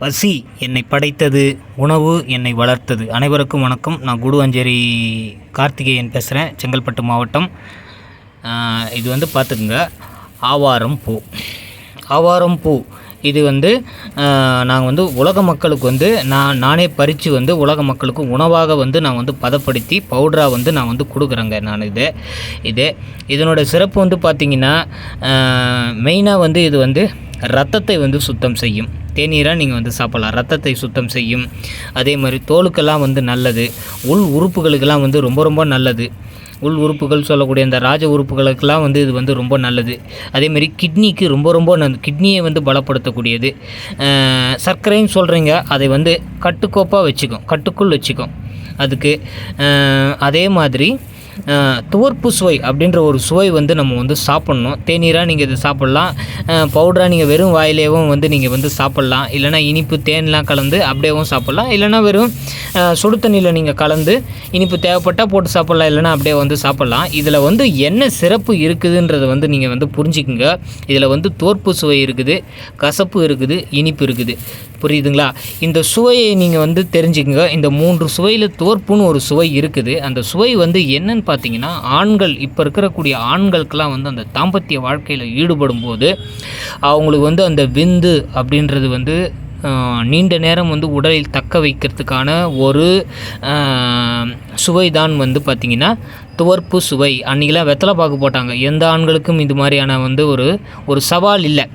பசி என்னை படைத்தது, உணவு என்னை வளர்த்தது. அனைவருக்கும் வணக்கம். நான் குடுவாஞ்சேரி கார்த்திகேயன் பேசுகிறேன், செங்கல்பட்டு மாவட்டம். இது வந்து பார்த்துக்குங்க, ஆவாரம் பூ. ஆவாரம் பூ இது வந்து நாங்கள் வந்து உலக மக்களுக்கு வந்து நானே பறித்து வந்து உலக மக்களுக்கு உணவாக வந்து நான் வந்து பதப்படுத்தி பவுடராக வந்து நான் வந்து கொடுக்குறேங்க. நான் இதனோட சிறப்பு வந்து பார்த்திங்கன்னா, மெயினாக வந்து இது வந்து ரத்தத்தை வந்து சுத்தம் செய்யும். தேநீராக நீங்கள் வந்து சாப்பிட்லாம். ரத்தத்தை சுத்தம் செய்யும். அதே மாதிரி தோலுக்கெல்லாம் வந்து நல்லது. உள் உறுப்புகளுக்கெல்லாம் வந்து ரொம்ப ரொம்ப நல்லது. உள் உறுப்புகள் சொல்லக்கூடிய இந்த ராஜ உறுப்புகளுக்கெல்லாம் வந்து இது வந்து ரொம்ப நல்லது. அதேமாரி கிட்னிக்கு ரொம்ப ரொம்ப கிட்னியை வந்து பலப்படுத்தக்கூடியது. சர்க்கரைன்னு சொல்கிறீங்க, அதை வந்து கட்டுக்குள் வச்சுக்கும் அதுக்கு. அதே மாதிரி துவர்ப்பு சுவை அப்படின்ற ஒரு சுவை வந்து நம்ம வந்து சாப்பிட்ணும். தேநீராக நீங்கள் இதை சாப்பிட்லாம். பவுடராக நீங்கள் வெறும் வாயிலேயும் வந்து நீங்கள் வந்து சாப்பிட்லாம். இல்லைனா இனிப்பு தேன்லாம் கலந்து அப்படியேவும் சாப்பிட்லாம். இல்லைனா வெறும் சுடு தண்ணியில் நீங்கள் கலந்து இனிப்பு தேவைப்பட்டால் போட்டு சாப்பிட்லாம். இல்லைனா அப்படியே வந்து சாப்பிட்லாம். இதில் வந்து என்ன சிறப்பு இருக்குதுன்றதை வந்து நீங்கள் வந்து புரிஞ்சுக்குங்க. இதில் வந்து தோற்பு சுவை இருக்குது, கசப்பு இருக்குது, இனிப்பு இருக்குது. புரியுதுங்களா? இந்த சுவையை நீங்கள் வந்து தெரிஞ்சுக்கங்க. இந்த 3 சுவையில் தோற்புன்னு ஒரு சுவை இருக்குது. அந்த சுவை வந்து என்னன்னு பார்த்தீங்கன்னா, ஆண்கள் இப்போ இருக்கக்கூடிய ஆண்களுக்கெல்லாம் வந்து அந்த தாம்பத்திய வாழ்க்கையில் ஈடுபடும் போது அவங்களுக்கு வந்து அந்த விந்து அப்படின்றது வந்து நீண்ட நேரம் வந்து உடலில் தக்க வைக்கிறதுக்கான ஒரு சுவை தான் வந்து பார்த்திங்கன்னா துவர்ப்பு சுவை. அன்றைக்கெலாம் வெத்தலை பாக்கு போட்டாங்க. எந்த ஆண்களுக்கும் இது மாதிரியான வந்து ஒரு சவால் இல்லை.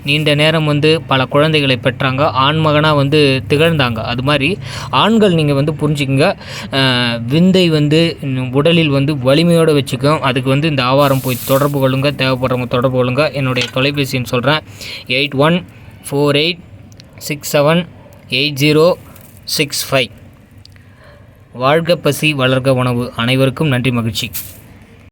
நீண்ட நேரம் வந்து பல குழந்தைகளை பெற்றாங்க, ஆண்மகனாக வந்து திகழ்ந்தாங்க. அது மாதிரி ஆண்கள் நீங்கள் வந்து புரிஞ்சுக்கங்க, விந்தை வந்து உடலில் வந்து வலிமையோடு வச்சுக்கும். அதுக்கு வந்து இந்த ஆவாரம் போய் தொடர்பு கொள்ளுங்க. தேவைப்படுறவங்க தொடர்பு கொள்ளுங்க. என்னுடைய தொலைபேசின்னு சொல்கிறேன், 8148678065. வாழ்க பசி, வளர்க உணவு. அனைவருக்கும் நன்றி, மகிழ்ச்சி.